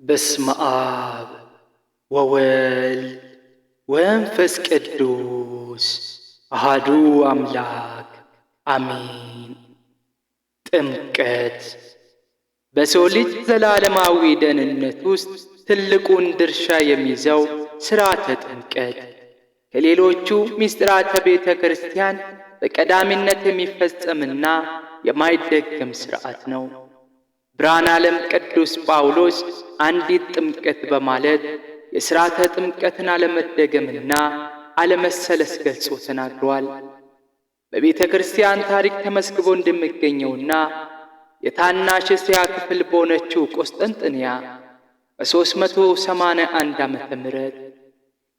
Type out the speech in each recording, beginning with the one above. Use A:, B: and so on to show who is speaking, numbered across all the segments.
A: በስመ አብ ወወልድ ወመንፈስ ቅዱስ አሐዱ አምላክ አሜን። ጥምቀት በሰው ልጅ ዘላለማዊ ደህንነት ውስጥ ትልቁን ድርሻ የሚይዘው ሥርዓተ ጥምቀት ከሌሎቹ ምስጢራተ ቤተ ክርስቲያን በቀዳሚነት የሚፈጸምና የማይደገም ሥርዓት ነው። ብርሃነ ዓለም ቅዱስ ጳውሎስ አንዲት ጥምቀት በማለት የሥርዓተ ጥምቀትን አለመደገምና አለመሰለስ ገልጾ ተናግሯል። በቤተ ክርስቲያን ታሪክ ተመዝግቦ እንደሚገኘውና የታናሽ እስያ ክፍል በሆነችው ቆስጠንጥንያ በ381 ዓመተ ምህረት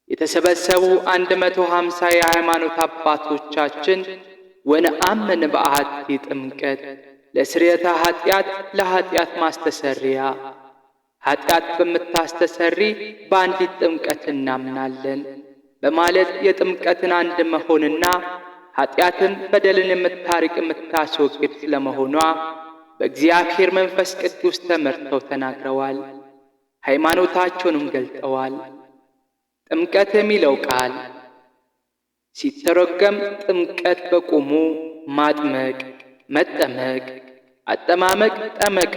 A: የተሰበሰቡ 150 የሃይማኖት አባቶቻችን ወነአምን በአሐቲ ጥምቀት ለስርየተ ኃጢአት ለኃጢአት ማስተሰሪያ ኃጢአት በምታስተሰሪ በአንዲት ጥምቀት እናምናለን በማለት የጥምቀትን አንድ መሆንና ኃጢአትን በደልን የምታርቅ የምታስወግድ ስለመሆኗ በእግዚአብሔር መንፈስ ቅዱስ ተመርተው ተናግረዋል። ሃይማኖታቸውንም ገልጠዋል። ጥምቀት የሚለው ቃል ሲተረጎም ጥምቀት በቁሙ ማጥመቅ፣ መጠመቅ፣ አጠማመቅ፣ ጠመቃ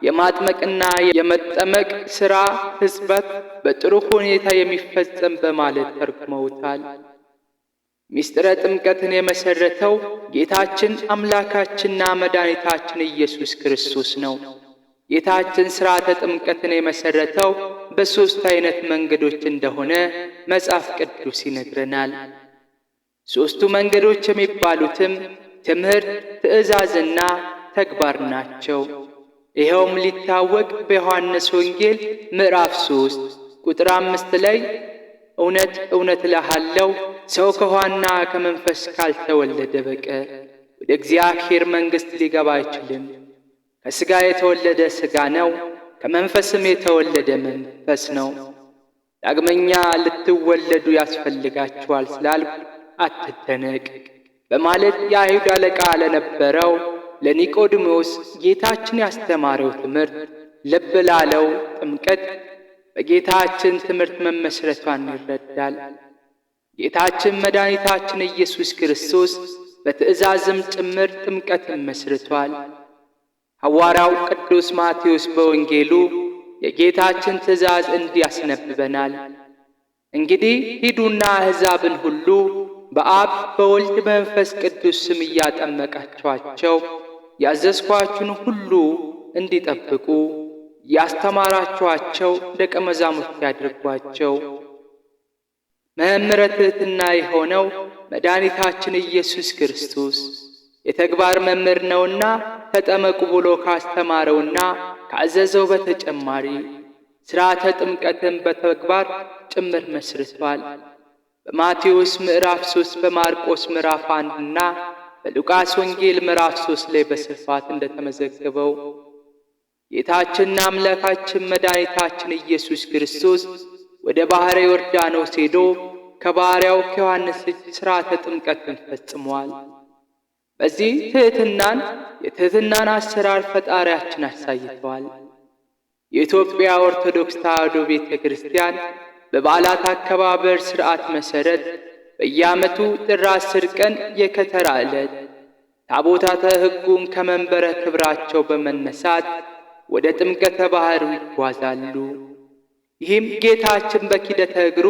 A: የማጥመቅና የመጠመቅ ሥራ ሕጽበት በጥሩ ሁኔታ የሚፈጸም በማለት ተርጉመውታል። ምስጢረ ጥምቀትን የመሠረተው ጌታችን አምላካችንና መድኃኒታችን ኢየሱስ ክርስቶስ ነው። ጌታችን ሥርዓተ ጥምቀትን የመሠረተው በሦስት ዓይነት መንገዶች እንደሆነ መጽሐፍ ቅዱስ ይነግረናል። ሦስቱ መንገዶች የሚባሉትም ትምህርት፣ ትእዛዝና ተግባር ናቸው። ይኸውም ሊታወቅ በዮሐንስ ወንጌል ምዕራፍ 3 ቁጥር 5 ላይ እውነት እውነት እልሃለሁ ሰው ከውኃና ከመንፈስ ካልተወለደ በቀር ወደ እግዚአብሔር መንግሥት ሊገባ አይችልም። ከሥጋ የተወለደ ሥጋ ነው፣ ከመንፈስም የተወለደ መንፈስ ነው። ዳግመኛ ልትወለዱ ያስፈልጋችኋል ስላልኩ አትደነቅ በማለት የአይሁድ አለቃ ለነበረው ለኒቆዲሞስ ጌታችን ያስተማረው ትምህርት ልብ ላለው ጥምቀት በጌታችን ትምህርት መመስረቷን ይረዳል። ጌታችን መድኃኒታችን ኢየሱስ ክርስቶስ በትእዛዝም ጭምር ጥምቀትን መስርቷል። ሐዋርያው ቅዱስ ማቴዎስ በወንጌሉ የጌታችን ትእዛዝ እንዲህ ያስነብበናል። እንግዲህ ሂዱና አሕዛብን ሁሉ በአብ በወልድ በመንፈስ ቅዱስ ስም እያጠመቃችኋቸው ያዘዝኳችሁን ሁሉ እንዲጠብቁ ያስተማራችኋቸው ደቀ መዛሙርት ያድርጓቸው። መምህረ ትሕትና የሆነው መድኃኒታችን ኢየሱስ ክርስቶስ የተግባር መምህር ነውና ተጠመቁ ብሎ ካስተማረውና ካዘዘው በተጨማሪ ሥርዓተ ጥምቀትን በተግባር ጭምር መስርቷል። በማቴዎስ ምዕራፍ 3 በማርቆስ ምዕራፍ 1 እና በሉቃስ ወንጌል ምዕራፍ 3 ላይ በስፋት እንደተመዘገበው ጌታችንና አምላካችን መድኃኒታችን ኢየሱስ ክርስቶስ ወደ ባሕረ ዮርዳኖስ ሄዶ ከባሕርያው ከዮሐንስ እጅ ሥርዓተ ጥምቀትን ፈጽሟል። በዚህ የትሕትናን አሰራር ፈጣሪያችን አሳይተዋል። የኢትዮጵያ ኦርቶዶክስ ተዋሕዶ ቤተ ክርስቲያን በበዓላት አከባበር ሥርዓት መሠረት በየዓመቱ ጥር 10 ቀን የከተራ ዕለት ታቦታተ ሕጉን ከመንበረ ክብራቸው በመነሳት ወደ ጥምቀተ ባሕሩ ይጓዛሉ። ይህም ጌታችን በኪደተ እግሩ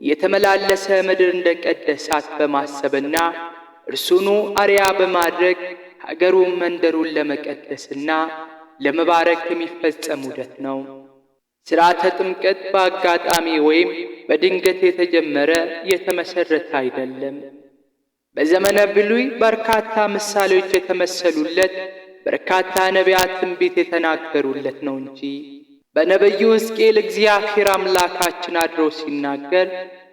A: የተመላለሰ ምድር እንደቀደሳት በማሰብና እርሱኑ አርያ በማድረግ ሀገሩን መንደሩን ለመቀደስና ለመባረክ የሚፈጸም ውደት ነው። ሥርዓተ ጥምቀት በአጋጣሚ ወይም በድንገት የተጀመረ የተመሠረተ አይደለም። በዘመነ ብሉይ በርካታ ምሳሌዎች የተመሰሉለት፣ በርካታ ነቢያት ትንቢት የተናገሩለት ነው እንጂ በነቢዩ ሕዝቅኤል እግዚአብሔር አምላካችን አድሮ ሲናገር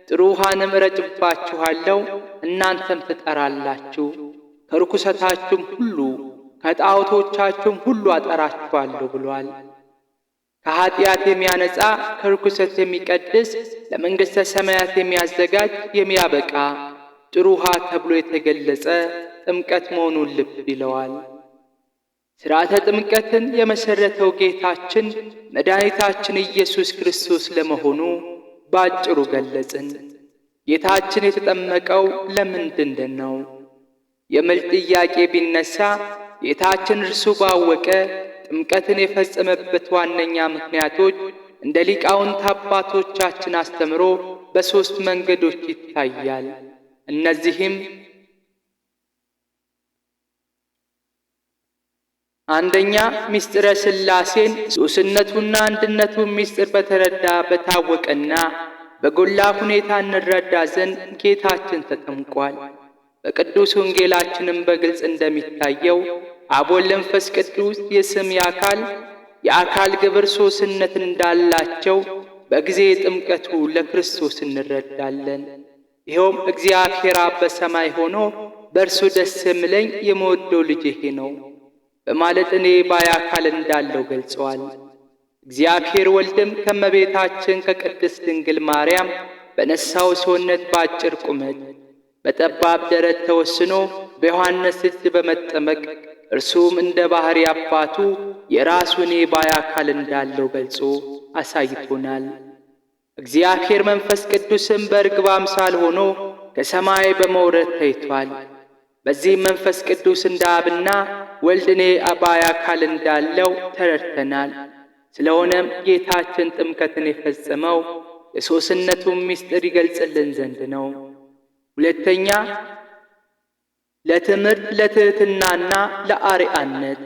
A: ጥሩ ውኃንም እረጭባችኋለሁ እናንተም ትጠራላችሁ፣ ከርኩሰታችሁም ሁሉ ከጣዖቶቻችሁም ሁሉ አጠራችኋለሁ ብሏል። ከኃጢአት የሚያነጻ ከርኩሰት የሚቀድስ ለመንግሥተ ሰማያት የሚያዘጋጅ የሚያበቃ ጥሩ ውኃ ተብሎ የተገለጸ ጥምቀት መሆኑን ልብ ይለዋል። ሥርዓተ ጥምቀትን የመሠረተው ጌታችን መድኃኒታችን ኢየሱስ ክርስቶስ ለመሆኑ ባጭሩ ገለጽን። ጌታችን የተጠመቀው ለምንድን ነው የሚል ጥያቄ ቢነሳ ጌታችን እርሱ ባወቀ ጥምቀትን የፈጸመበት ዋነኛ ምክንያቶች እንደ ሊቃውንት አባቶቻችን አስተምሮ በሦስት መንገዶች ይታያል። እነዚህም አንደኛ፣ ምስጢረ ሥላሴን ሦስትነቱና አንድነቱን ምስጢር በተረዳ በታወቀና በጎላ ሁኔታ እንረዳ ዘንድ ጌታችን ተጠምቋል። በቅዱስ ወንጌላችንም በግልጽ እንደሚታየው አብ ወልድ መንፈስ ቅዱስ የስም የአካል ግብር ሦስትነት እንዳላቸው በጊዜ ጥምቀቱ ለክርስቶስ እንረዳለን። ይኸውም እግዚአብሔር አብ በሰማይ ሆኖ በእርሱ ደስ የሚለኝ የምወደው ልጄ ይሄ ነው በማለት እኔ በአካል እንዳለው ገልጸዋል። እግዚአብሔር ወልድም ከመቤታችን ከቅድስት ድንግል ማርያም በነሳው ሰውነት በአጭር ቁመት በጠባብ ደረት ተወስኖ በዮሐንስ እጅ በመጠመቅ እርሱም እንደ ባሕሪ አባቱ የራሱ እኔ በአካል እንዳለው ገልጾ አሳይቶናል። እግዚአብሔር መንፈስ ቅዱስም በርግብ አምሳል ሆኖ ከሰማይ በመውረድ ታይቷል። በዚህም መንፈስ ቅዱስ እንደ አብና ወልድ እኔ በአካል እንዳለው ተረድተናል። ስለሆነም ጌታችን ጥምቀትን የፈጸመው የሦስትነቱን ምስጢር ይገልጽልን ዘንድ ነው። ሁለተኛ፣ ለትምህርት ለትሕትናና ለአርአያነት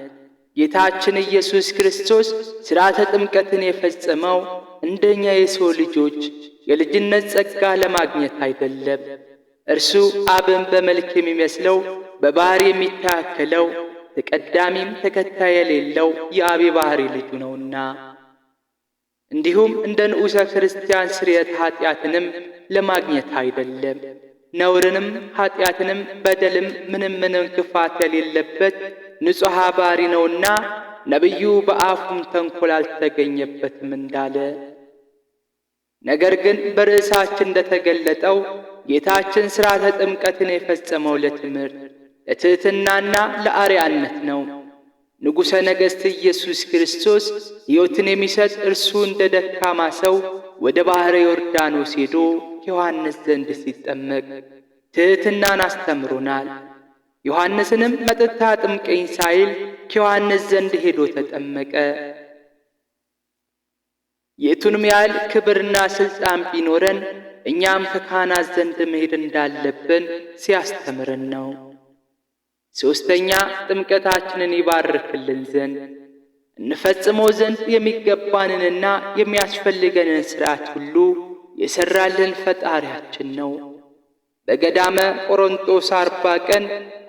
A: ጌታችን ኢየሱስ ክርስቶስ ሥርዓተ ጥምቀትን የፈጸመው እንደኛ የሰው ልጆች የልጅነት ጸጋ ለማግኘት አይደለም። እርሱ አብን በመልክ የሚመስለው በባሕርይ የሚታከለው ተቀዳሚም ተከታይ የሌለው የአብ ባሕሪ ልጁ ነውና፣ እንዲሁም እንደ ንዑሰ ክርስቲያን ስርየት ኃጢአትንም ለማግኘት አይደለም። ነውርንም ኃጢአትንም በደልም ምንም ክፋት የሌለበት ንጹሕ ባሕሪ ነውና ነቢዩ በአፉም ተንኰል አልተገኘበትም እንዳለ። ነገር ግን በርዕሳችን እንደተገለጠው ጌታችን ሥርዓተ ጥምቀትን የፈጸመው ለትምህርት ለትሕትናና ለአርአያነት ነው። ንጉሠ ነገሥት ኢየሱስ ክርስቶስ ሕይወትን የሚሰጥ እርሱ እንደ ደካማ ሰው ወደ ባሕረ ዮርዳኖስ ሄዶ ዮሐንስ ዘንድ ሲጠመቅ ትሕትናን አስተምሮናል። ዮሐንስንም መጥታ አጥምቀኝ ሳይል ከዮሐንስ ዘንድ ሄዶ ተጠመቀ። የቱንም ያህል ክብርና ሥልጣን ቢኖረን እኛም ከካህናት ዘንድ መሄድ እንዳለብን ሲያስተምረን ነው። ሦስተኛ፣ ጥምቀታችንን ይባርክልን ዘንድ እንፈጽመው ዘንድ የሚገባንንና የሚያስፈልገንን ሥርዓት ሁሉ የሠራልን ፈጣሪያችን ነው። በገዳመ ቆሮንጦስ 40 ቀን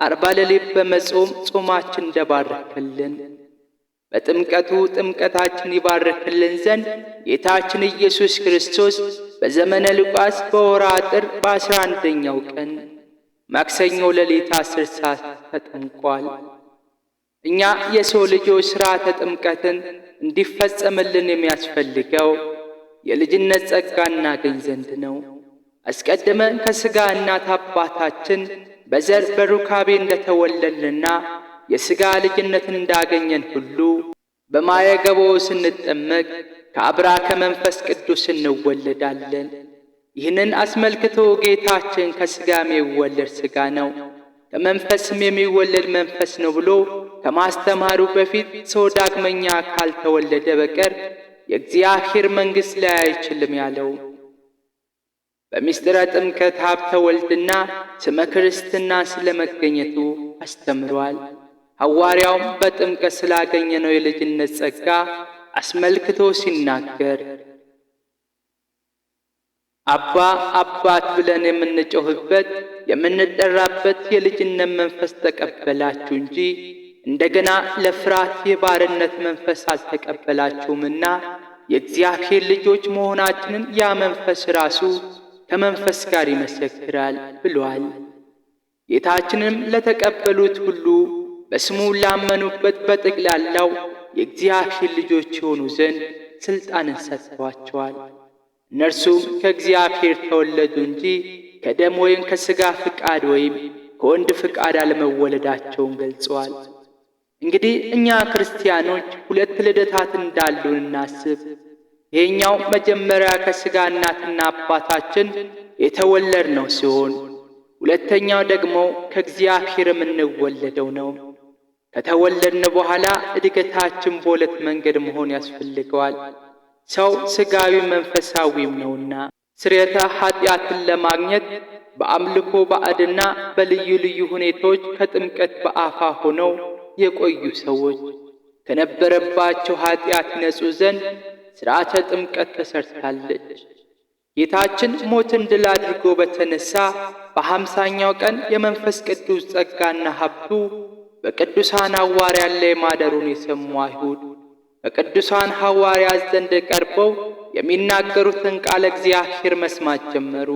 A: 40 ሌሊት በመጾም ጾማችን እንደባረከልን በጥምቀቱ ጥምቀታችን ይባርክልን ዘንድ ጌታችን ኢየሱስ ክርስቶስ በዘመነ ሉቃስ በወርኃ ጥር በ11ኛው ቀን ማክሰኞ ሌሊት 10 ሰዓት ተጠምቋል። እኛ የሰው ልጆች ሥርዓተ ጥምቀትን እንዲፈጸምልን የሚያስፈልገው የልጅነት ጸጋ እናገኝ ዘንድ ነው። አስቀድመን ከሥጋ እናት አባታችን በዘር በሩካቤ እንደተወለድንና የሥጋ ልጅነትን እንዳገኘን ሁሉ በማየገቦ ስንጠመቅ ከአብራከ መንፈስ ቅዱስ እንወለዳለን። ይህንን አስመልክቶ ጌታችን ከሥጋ የሚወለድ ሥጋ ነው ከመንፈስም የሚወለድ መንፈስ ነው ብሎ ከማስተማሩ በፊት ሰው ዳግመኛ ካልተወለደ በቀር የእግዚአብሔር መንግሥት ላይ አይችልም ያለው በምስጢረ ጥምቀት ሀብተ ወልድና ስመ ክርስትና ስለመገኘቱ አስተምሯል። ሐዋርያውም በጥምቀት ስላገኘነው የልጅነት ጸጋ አስመልክቶ ሲናገር አባ አባት ብለን የምንጮህበት የምንጠራበት የልጅነት መንፈስ ተቀበላችሁ እንጂ እንደገና ለፍርሃት የባርነት መንፈስ አልተቀበላችሁምና የእግዚአብሔር ልጆች መሆናችንን ያ መንፈስ ራሱ ከመንፈስ ጋር ይመሰክራል ብሏል። ጌታችንም ለተቀበሉት ሁሉ በስሙ ላመኑበት በጠቅላላው የእግዚአብሔር ልጆች የሆኑ ዘንድ ሥልጣንን ሰጥቷቸዋል። እነርሱም ከእግዚአብሔር ተወለዱ እንጂ ከደም ወይም ከሥጋ ፍቃድ ወይም ከወንድ ፍቃድ አለመወለዳቸውን ገልጸዋል። እንግዲህ እኛ ክርስቲያኖች ሁለት ልደታት እንዳሉን እናስብ። ይሄኛው መጀመሪያ ከሥጋ እናትና አባታችን የተወለድነው ሲሆን ሁለተኛው ደግሞ ከእግዚአብሔር የምንወለደው ነው። ከተወለድን በኋላ እድገታችን በሁለት መንገድ መሆን ያስፈልገዋል። ሰው ሥጋዊ መንፈሳዊም ነውና ስርየተ ኃጢአትን ለማግኘት በአምልኮ ባዕድና በልዩ ልዩ ሁኔታዎች ከጥምቀት በአፋ ሆነው የቆዩ ሰዎች ከነበረባቸው ኃጢአት ነጹ ዘንድ ሥርዓተ ጥምቀት ተሰርታለች። ጌታችን ሞትን ድል አድርጎ በተነሳ በ50ኛው ቀን የመንፈስ ቅዱስ ጸጋና ሀብቱ በቅዱሳን ሐዋርያት ላይ ማደሩን የሰሙ አይሁድ በቅዱሳን ሐዋርያት ዘንድ ቀርበው የሚናገሩትን ቃለ እግዚአብሔር መስማት ጀመሩ።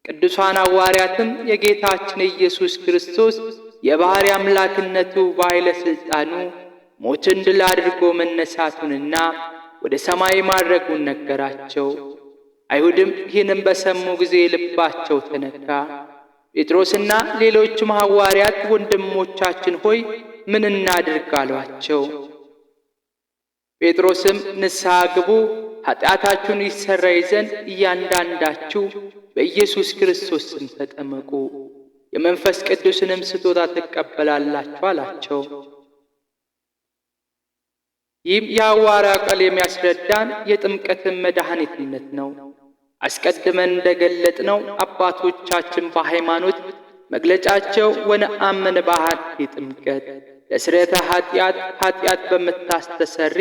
A: ቅዱሳን ሐዋርያትም የጌታችን ኢየሱስ ክርስቶስ የባሕርይ አምላክነቱ በኃይለ ሥልጣኑ ሞትን ድል አድርጎ መነሳቱንና ወደ ሰማይ ማድረጉን ነገራቸው። አይሁድም ይህንም በሰሙ ጊዜ ልባቸው ተነካ። ጴጥሮስና ሌሎችም ሐዋርያት ወንድሞቻችን ሆይ ምን እናድርግ አሏቸው። ጴጥሮስም ንስሐ ግቡ፣ ኃጢአታችሁን ይሰረይ ዘንድ እያንዳንዳችሁ በኢየሱስ ክርስቶስ ስም ተጠመቁ፣ የመንፈስ ቅዱስንም ስጦታ ትቀበላላችሁ አላቸው። ይህም የሐዋርያው ቃል የሚያስረዳን የጥምቀትን መድኃኒትነት ነው። አስቀድመን እንደገለጥነው አባቶቻችን በሃይማኖት መግለጫቸው ወነአምን በአሐቲ ጥምቀት ለስርየተ ኃጢአት በምታስተሰሪ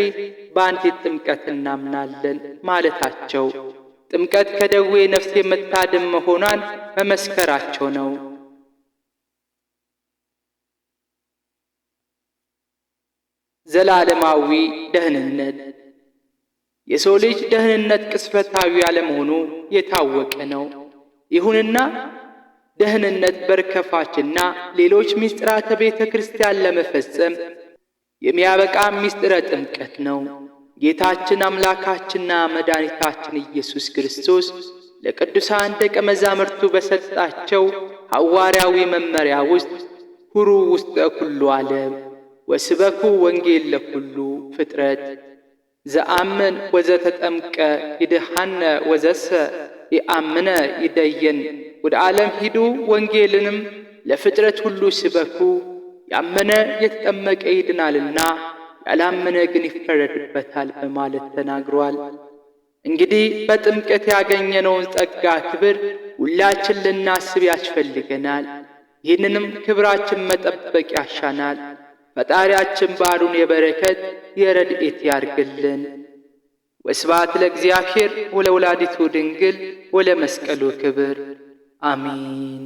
A: በአንዲት ጥምቀት እናምናለን ማለታቸው ጥምቀት ከደዌ ነፍስ የምታድን መሆኗን መመስከራቸው ነው። ዘላለማዊ ደህንነት። የሰው ልጅ ደህንነት ቅጽበታዊ ያለመሆኑ የታወቀ ነው። ይሁንና ደህንነት በርከፋችና ሌሎች ምስጢራተ ቤተ ክርስቲያን ለመፈጸም የሚያበቃ ምስጢረ ጥምቀት ነው። ጌታችን አምላካችንና መድኃኒታችን ኢየሱስ ክርስቶስ ለቅዱሳን ደቀ መዛሙርቱ በሰጣቸው ሐዋርያዊ መመሪያ ውስጥ ሁሩ ውስተ ኩሉ ዓለም ወስበኩ ወንጌል ለኩሉ ፍጥረት ዘአምን ወዘተጠምቀ ይድሃነ ወዘሰ የአምነ ይደየን። ወደ ዓለም ሂዱ፣ ወንጌልንም ለፍጥረት ሁሉ ስበኩ። ያመነ የተጠመቀ ይድናልና ያላመነ ግን ይፈረድበታል በማለት ተናግሯል። እንግዲህ በጥምቀት ያገኘነውን ጸጋ ክብር ሁላችን ልናስብ ያስፈልገናል። ይህንንም ክብራችን መጠበቅ ያሻናል። ፈጣሪያችን በዓሉን የበረከት የረድኤት ያርግልን። ወስብሐት ለእግዚአብሔር ወለወላዲቱ ድንግል ወለመስቀሉ ክብር አሜን።